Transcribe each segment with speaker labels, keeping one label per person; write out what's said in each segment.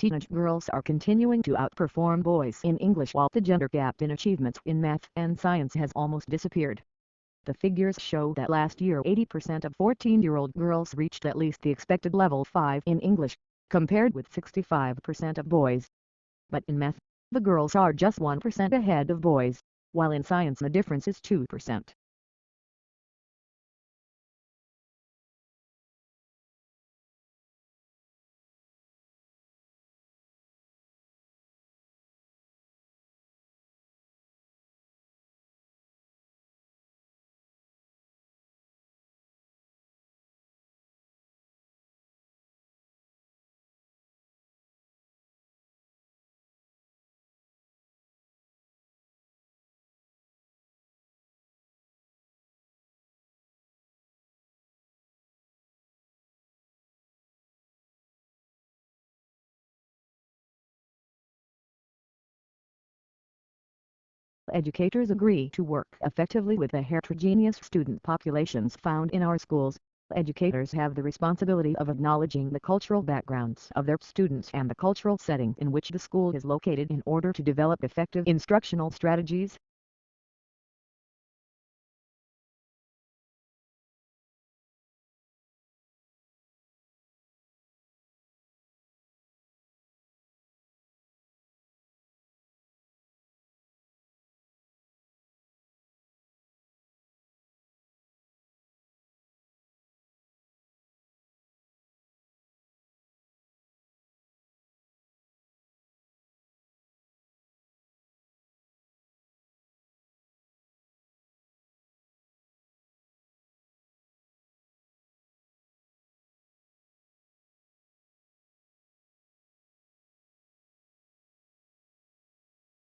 Speaker 1: teenage girls are continuing to outperform boys in English, while the gender gap in achievements in math and science has almost disappeared. The figures show that last year 80% of 14-year-old girls reached at least the expected level 5 in English, compared with 65% of boys. But in math, the girls are just 1% ahead of boys, while in science the difference is 2%. Educators agree to work effectively with the heterogeneous student populations found in our schools. Educators have the responsibility of acknowledging the cultural backgrounds of their students and the cultural setting in which the school is located in order to develop effective instructional strategies.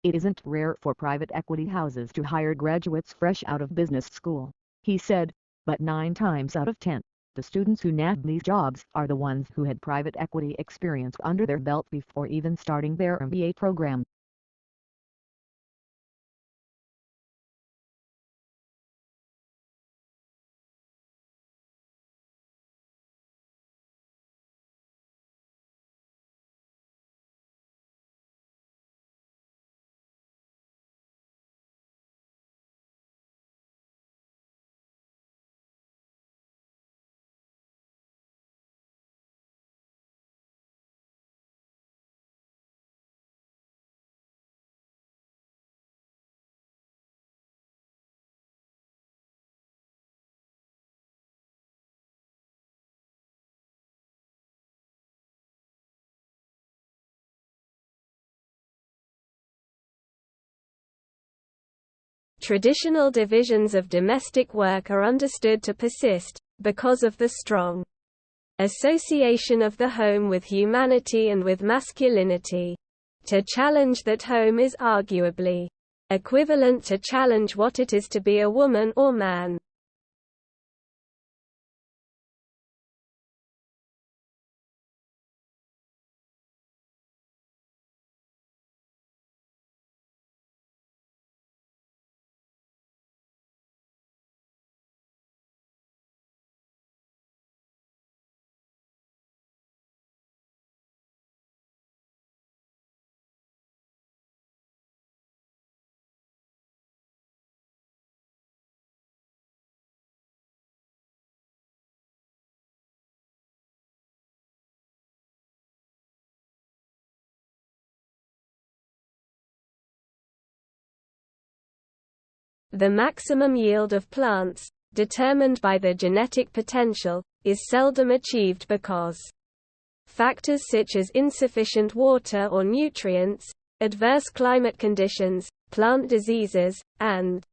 Speaker 1: It isn't rare for private equity houses to hire graduates fresh out of business school, he said, but 9 times out of 10, the students who nab these jobs are the ones who had private equity experience under their belt before even starting their MBA program.
Speaker 2: Traditional divisions of domestic work are understood to persist, because of the strong association of the home with humanity and with masculinity. To challenge that home is arguably equivalent to challenge what it is to be a woman or man. The maximum yield of plants, determined by the genetic potential, is seldom achieved because factors such as insufficient water or nutrients, adverse climate conditions, plant diseases, and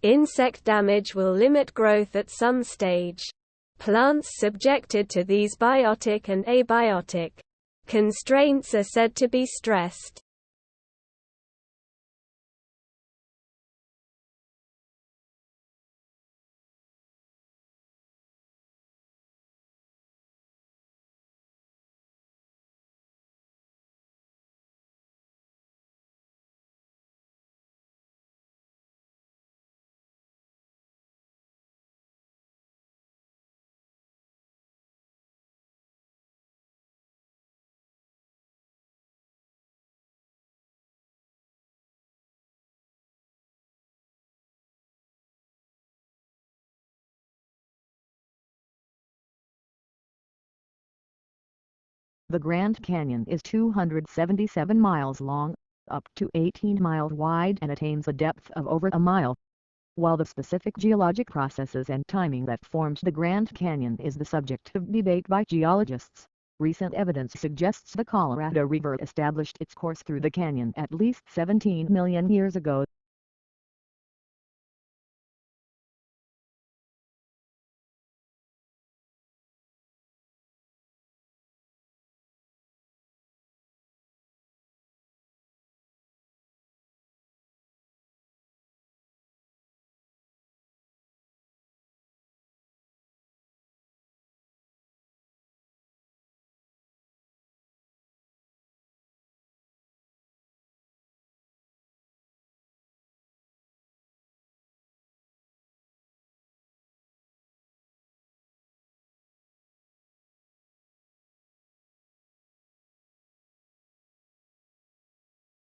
Speaker 2: insect damage will limit growth at some stage. Plants subjected to these biotic and abiotic constraints are said to be stressed.
Speaker 1: The Grand Canyon is 277 miles long, up to 18 miles wide and attains a depth of over a mile. While the specific geologic processes and timing that formed the Grand Canyon is the subject of debate by geologists, recent evidence suggests the Colorado River established its course through the canyon at least 17 million years ago.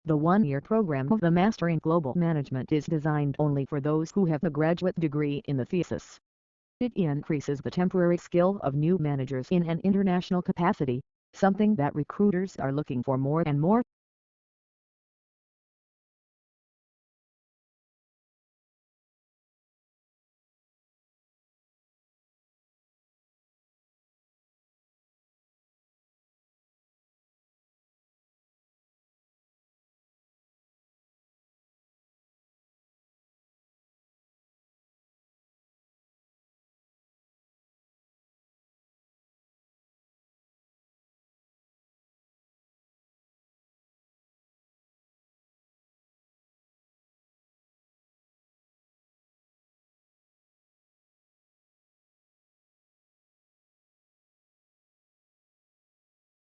Speaker 1: The one-year program of the Master in Global Management is designed only for those who have a graduate degree in the thesis. It increases the temporary skill of new managers in an international capacity, something that recruiters are looking for more and more.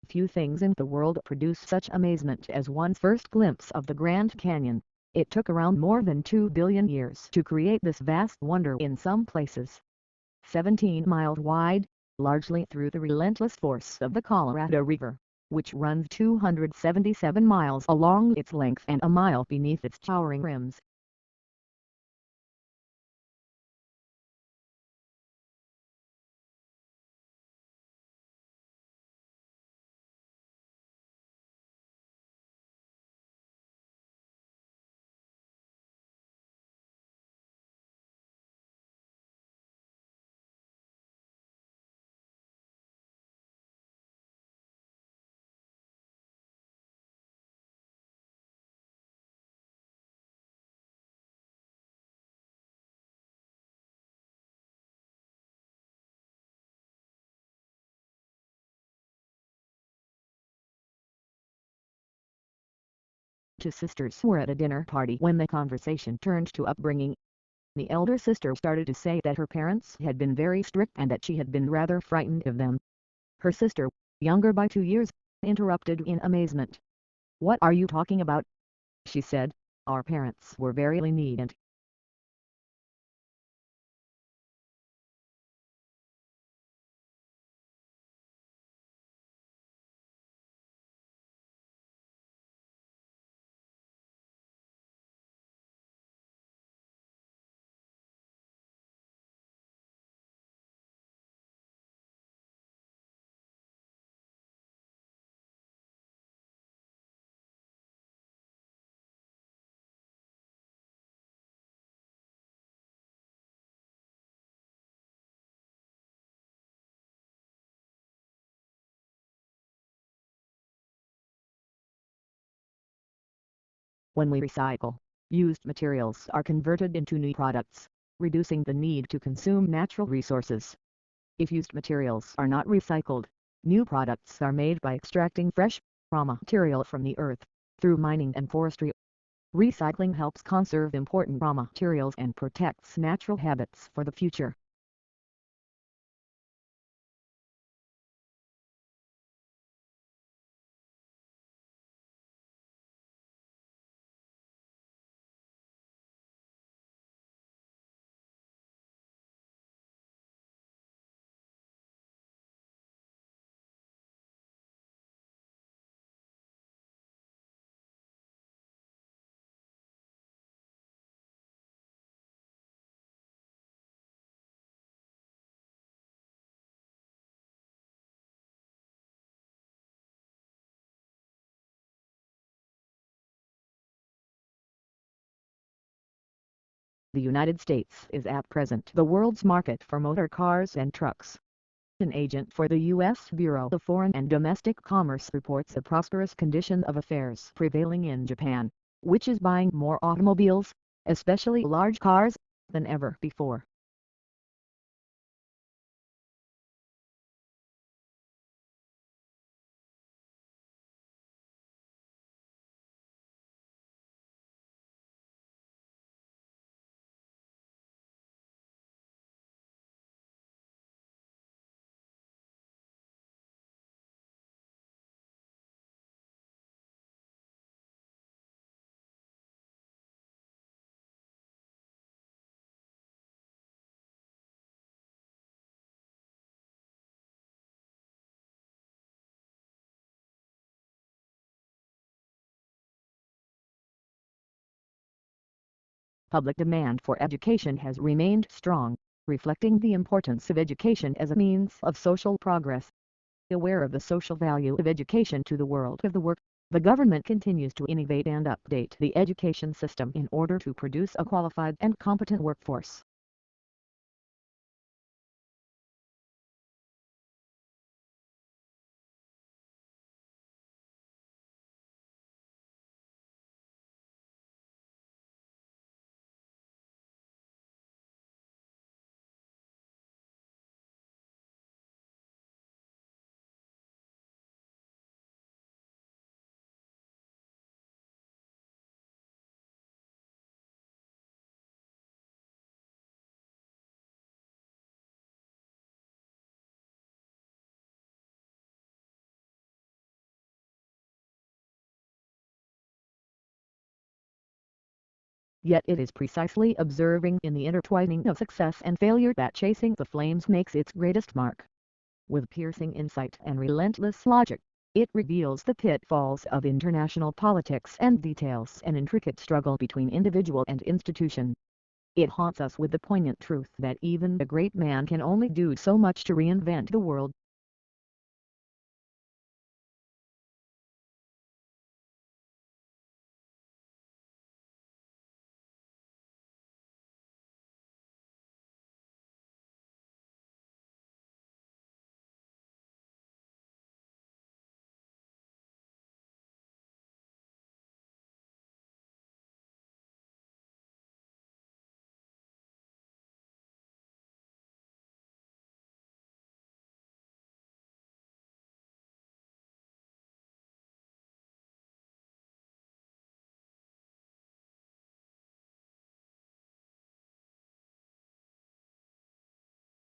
Speaker 1: Few things in the world produce such amazement as one's first glimpse of the Grand Canyon. It took around more than 2 billion years to create this vast wonder in some places. 17 miles wide, largely through the relentless force of the Colorado River, which runs 277 miles along its length and a mile beneath its towering rims. Two sisters were at a dinner party when the conversation turned to upbringing. The elder sister started to say that her parents had been very strict and that she had been rather frightened of them. Her sister, younger by 2 years, interrupted in amazement. "What are you talking about?" she said. "Our parents were very lenient. When we recycle, used materials are converted into new products, reducing the need to consume natural resources. If used materials are not recycled, new products are made by extracting fresh, raw material from the earth, through mining and forestry. Recycling helps conserve important raw materials and protects natural habits for the future. The United States is at present the world's market for motor cars and trucks. An agent for the U.S. Bureau of Foreign and Domestic Commerce reports a prosperous condition of affairs prevailing in Japan, which is buying more automobiles, especially large cars, than ever before. Public demand for education has remained strong, reflecting the importance of education as a means of social progress. Aware of the social value of education to the world of the work, the government continues to innovate and update the education system in order to produce a qualified and competent workforce. Yet it is precisely observing in the intertwining of success and failure that Chasing the Flames makes its greatest mark. With piercing insight and relentless logic, it reveals the pitfalls of international politics and details an intricate struggle between individual and institution. It haunts us with the poignant truth that even a great man can only do so much to reinvent the world.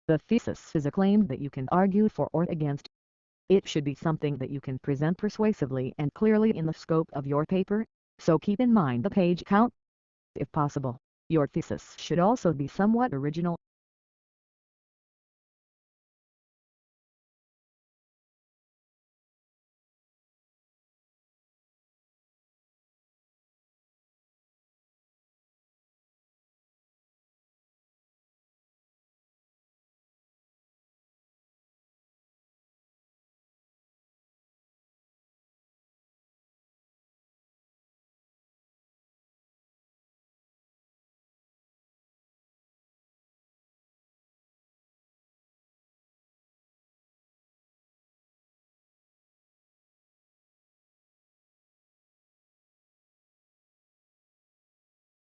Speaker 1: The thesis is a claim that you can argue for or against. It should be something that you can present persuasively and clearly in the scope of your paper, so keep in mind the page count. If possible, your thesis should also be somewhat original.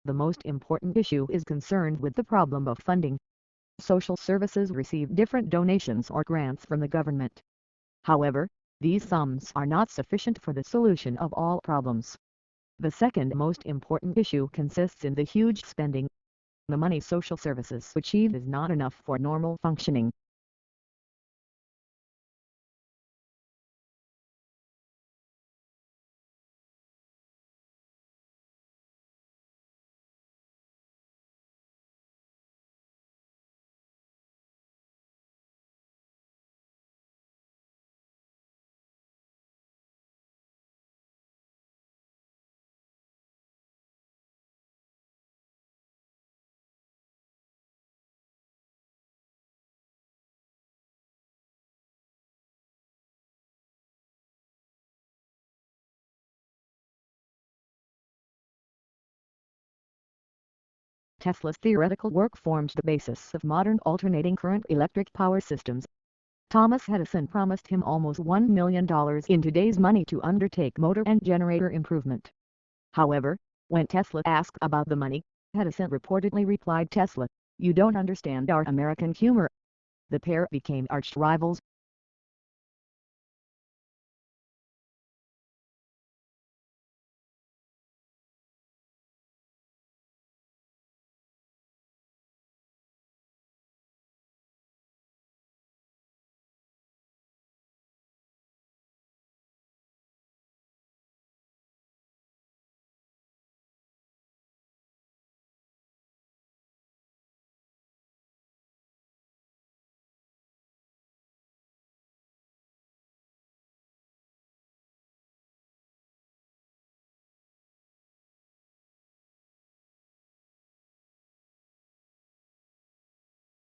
Speaker 1: The most important issue is concerned with the problem of funding. Social services receive different donations or grants from the government. However, these sums are not sufficient for the solution of all problems. The second most important issue consists in the huge spending. The money social services achieve is not enough for normal functioning. Tesla's theoretical work formed the basis of modern alternating current electric power systems. Thomas Edison promised him almost $1 million in today's money to undertake motor and generator improvement. However, when Tesla asked about the money, Edison reportedly replied, "Tesla, you don't understand our American humor." The pair became arch rivals.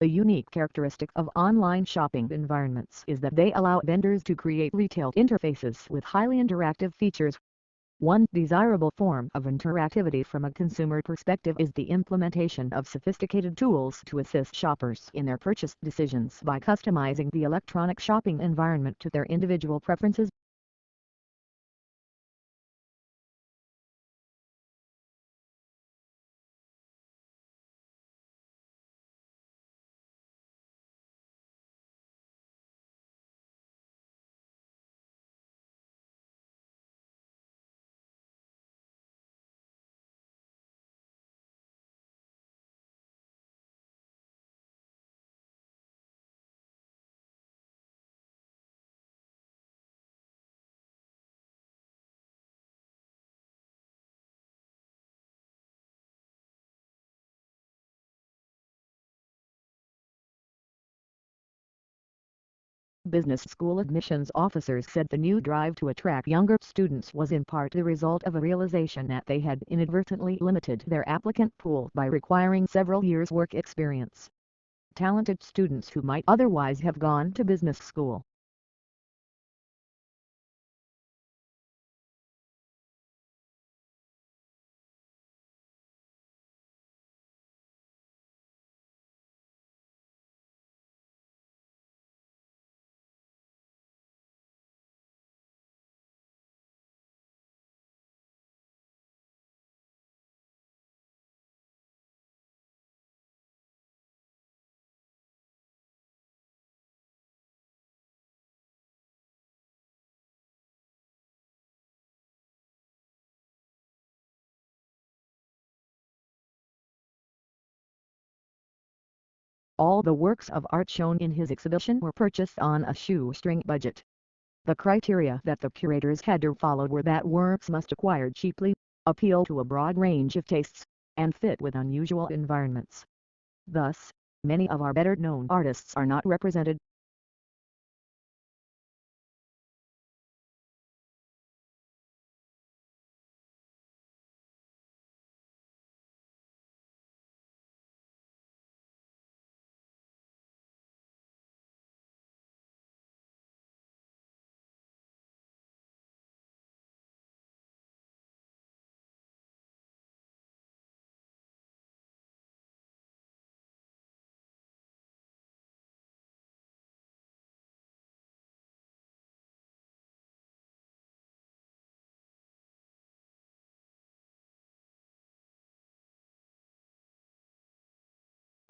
Speaker 1: A unique characteristic of online shopping environments is that they allow vendors to create retail interfaces with highly interactive features. One desirable form of interactivity from a consumer perspective is the implementation of sophisticated tools to assist shoppers in their purchase decisions by customizing the electronic shopping environment to their individual preferences. Business school admissions officers said the new drive to attract younger students was in part the result of a realization that they had inadvertently limited their applicant pool by requiring several years' work experience. Talented students who might otherwise have gone to business school. All the works of art shown in his exhibition were purchased on a shoestring budget. The criteria that the curators had to follow were that works must acquire cheaply, appeal to a broad range of tastes, and fit with unusual environments. Thus, many of our better-known artists are not represented.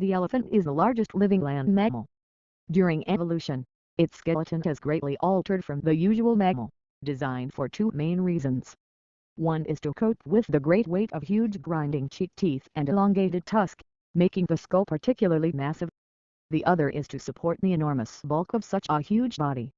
Speaker 1: The elephant is the largest living land mammal. During evolution, its skeleton has greatly altered from the usual mammal, designed for two main reasons. One is to cope with the great weight of huge grinding cheek teeth and elongated tusk, making the skull particularly massive. The other is to support the enormous bulk of such a huge body.